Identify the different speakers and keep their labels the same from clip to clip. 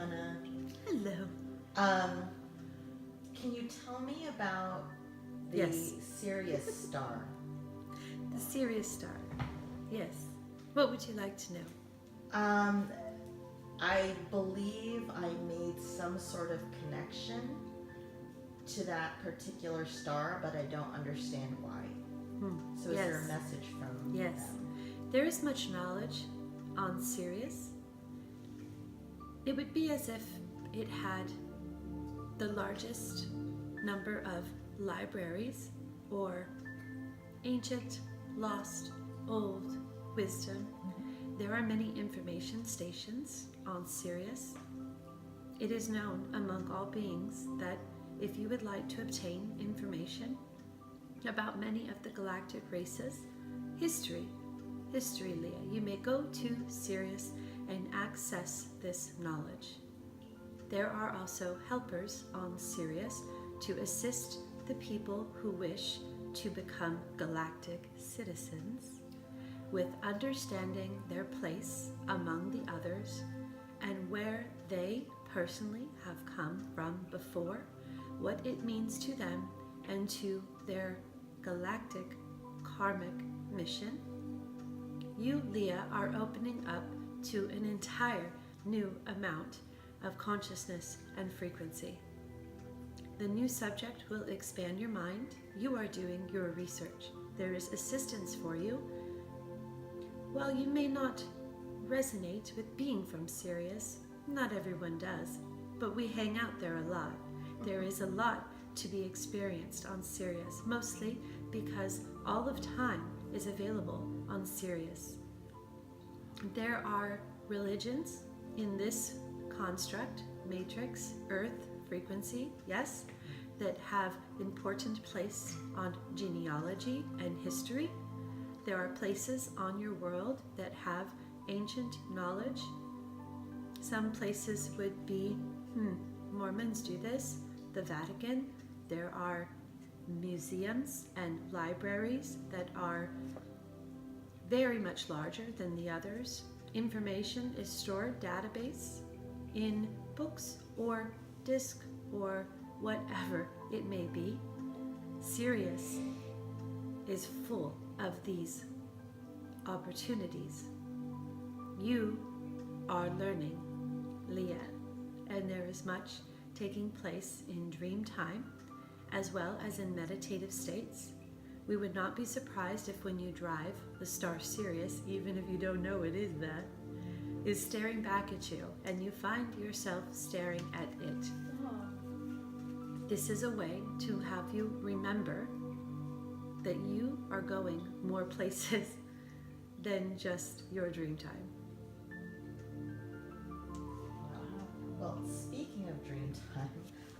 Speaker 1: Johanna.
Speaker 2: Hello.
Speaker 1: Can you tell me about the
Speaker 2: Yes.
Speaker 1: Sirius star?
Speaker 2: The Sirius star. Yes. What would you like to know?
Speaker 1: I believe I made some sort of connection to that particular star, but I don't understand why. So is there a message from
Speaker 2: Yes.
Speaker 1: them?
Speaker 2: There is much knowledge on Sirius. It would be as if it had the largest number of libraries or ancient, lost, old wisdom. There are many information stations on Sirius. It is known among all beings that if you would like to obtain information about many of the galactic races, history, Leah, you may go to Sirius and access this knowledge. There are also helpers on Sirius to assist the people who wish to become galactic citizens with understanding their place among the others and where they personally have come from before, what it means to them and to their galactic karmic mission. You, Leah, are opening up to an entire new amount of consciousness and frequency. The new subject will expand your mind. You are doing your research. There is assistance for you. While you may not resonate with being from Sirius, not everyone does, but we hang out there a lot. There is a lot to be experienced on Sirius, mostly because all of time is available on Sirius. There are religions in this construct, matrix, earth, frequency, yes, that have important place on genealogy and history. There are places on your world that have ancient knowledge. Some places would be, Mormons do this, the Vatican. There are museums and libraries that are very much larger than the others. Information is stored database in books or disk or whatever it may be. Sirius is full of these opportunities. You are learning, Leah, and there is much taking place in dream time as well as in meditative states. We would not be surprised if when you drive, the star Sirius, even if you don't know it is that, is staring back at you and you find yourself staring at it. This is a way to have you remember that you are going more places than just your dream time.
Speaker 1: Well, speaking of dream time,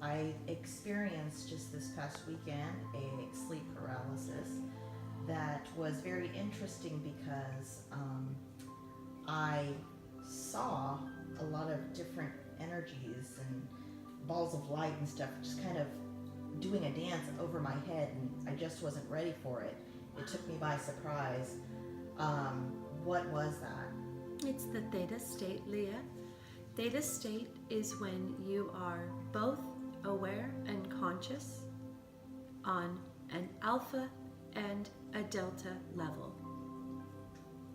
Speaker 1: I experienced just this past weekend a sleep paralysis that was very interesting because I saw a lot of different energies and balls of light and stuff just kind of doing a dance over my head, and I just wasn't ready for it. It took me by surprise. What was that?
Speaker 2: It's the theta state, Leah. Theta state is when you are both aware and conscious on an alpha and a delta level.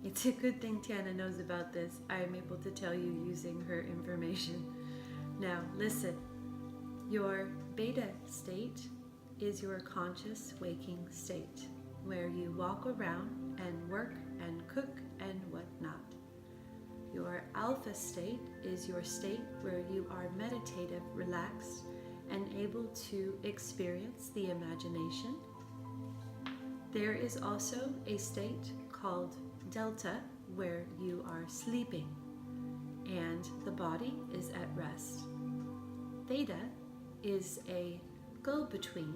Speaker 2: It's a good thing Tana knows about this. I am able to tell you using her information. Now, listen. Your beta state is your conscious waking state, where you walk around and work and cook and whatnot. Your alpha state is your state where you are meditative, relaxed, and able to experience the imagination. There is also a state called delta where you are sleeping and the body is at rest. Theta is a go-between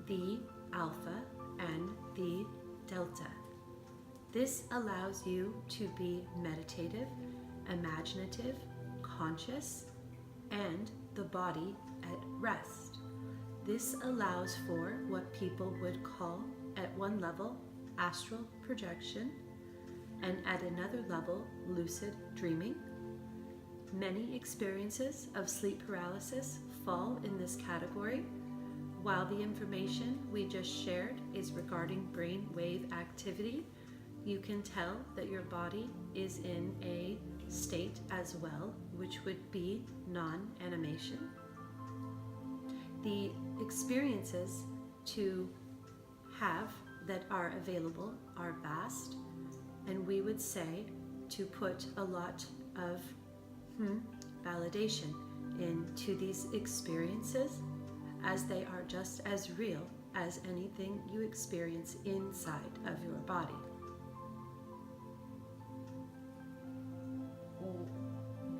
Speaker 2: the alpha and the delta. This allows you to be meditative, imaginative, conscious, and the body at rest. This allows for what people would call, at one level, astral projection, and at another level, lucid dreaming. Many experiences of sleep paralysis fall in this category. While the information we just shared is regarding brain wave activity, you can tell that your body is in a state as well, which would be non-animation. The experiences to have that are available are vast, and we would say to put a lot of validation into these experiences, as they are just as real as anything you experience inside of your body.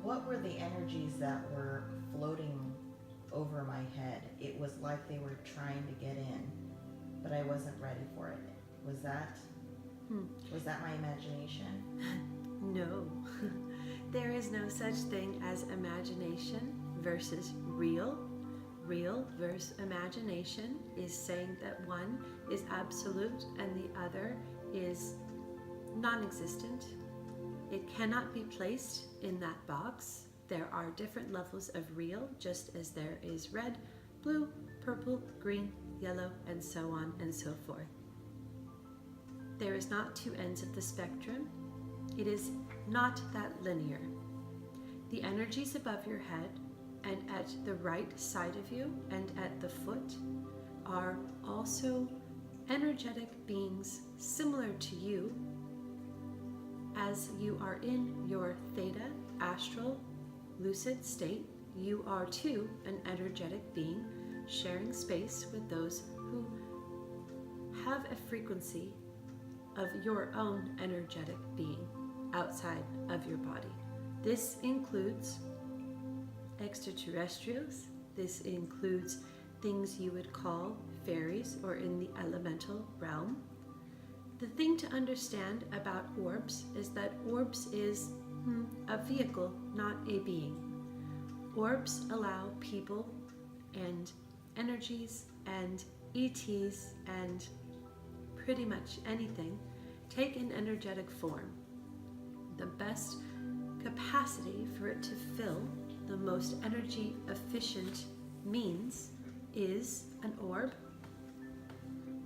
Speaker 1: What were the energies that were floating over my head? It was like they were trying to get in, but I wasn't ready for it. Was that my imagination?
Speaker 2: No. There is no such thing as imagination versus real. Real versus imagination is saying that one is absolute and the other is non-existent. It cannot be placed in that box. There are different levels of real, just as there is red, blue, purple, green, yellow, and so on and so forth. There is not two ends of the spectrum. It is not that linear. The energies above your head and at the right side of you and at the foot are also energetic beings similar to you. As you are in your theta, astral, lucid state, you are too an energetic being sharing space with those who have a frequency of your own energetic being outside of your body. This includes extraterrestrials. This includes things you would call fairies or in the elemental realm. The thing to understand about orbs is that orbs is a vehicle, not a being. Orbs allow people and energies and ETs and pretty much anything take an energetic form. The best capacity for it to fill the most energy efficient means is an orb.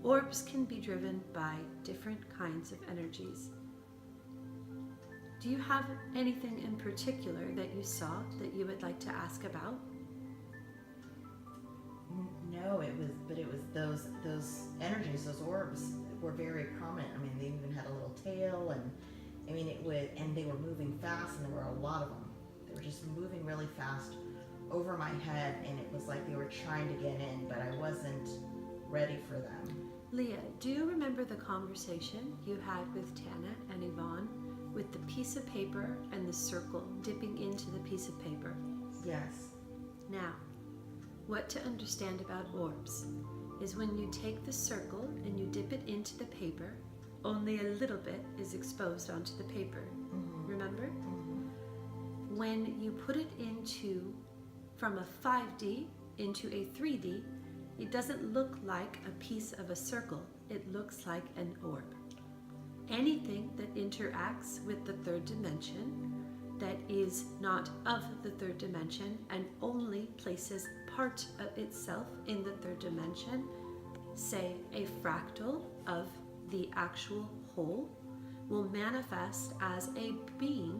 Speaker 2: Orbs can be driven by different kinds of energies. Do you have anything in particular that you saw that you would like to ask about?
Speaker 1: No, it was those energies, those orbs were very prominent. I mean, they even had a little tail, and I mean, and they were moving fast, and there were a lot of them. They were just moving really fast over my head, and it was like they were trying to get in, but I wasn't ready for them.
Speaker 2: Leah, do you remember the conversation you had with Tana and Yvonne with the piece of paper and the circle dipping into the piece of paper?
Speaker 1: Yes.
Speaker 2: Now, what to understand about orbs is when you take the circle and you dip it into the paper, only a little bit is exposed onto the paper.
Speaker 1: Mm-hmm.
Speaker 2: Remember?
Speaker 1: Mm-hmm.
Speaker 2: When you put it from a 5D into a 3D, it doesn't look like a piece of a circle. It looks like an orb. Anything that interacts with the third dimension that is not of the third dimension and only places part of itself in the third dimension, say a fractal of the actual whole, will manifest as a being,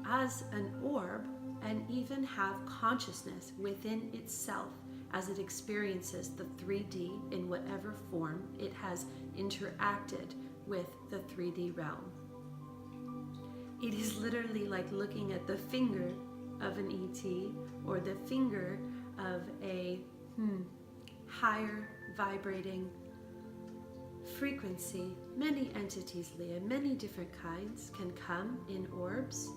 Speaker 2: as an orb, and even have consciousness within itself as it experiences the 3D in whatever form it has interacted with the 3D realm. It is literally like looking at the finger of an ET or the finger of a higher vibrating frequency. Many entities, Leah, many different kinds can come in orbs.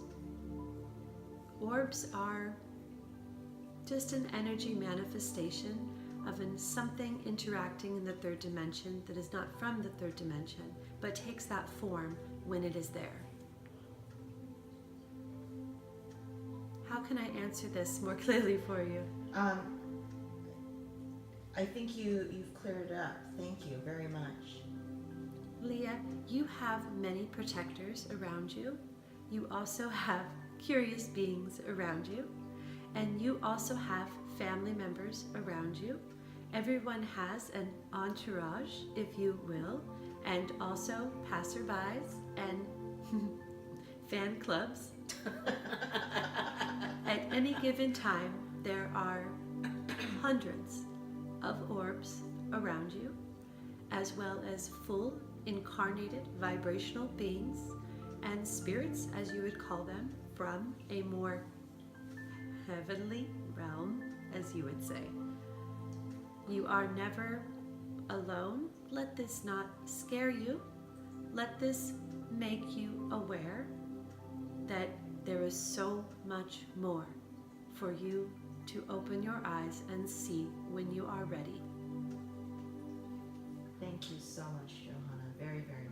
Speaker 2: Orbs are just an energy manifestation of something interacting in the third dimension that is not from the third dimension, but takes that form when it is there. How can I answer this more clearly for you?
Speaker 1: I think you've cleared it up. Thank you very much.
Speaker 2: Leah, you have many protectors around you. You also have curious beings around you, and you also have family members around you. Everyone has an entourage, if you will, and also passerbys and fan clubs. At any given time, there are hundreds of orbs around you, as well as full incarnated vibrational beings and spirits, as you would call them, from a more heavenly realm, as you would say. You are never alone. Let this not scare you. Let this make you aware that there is so much more for you to open your eyes and see when you are ready.
Speaker 1: Thank you so much, Johanna. Very, very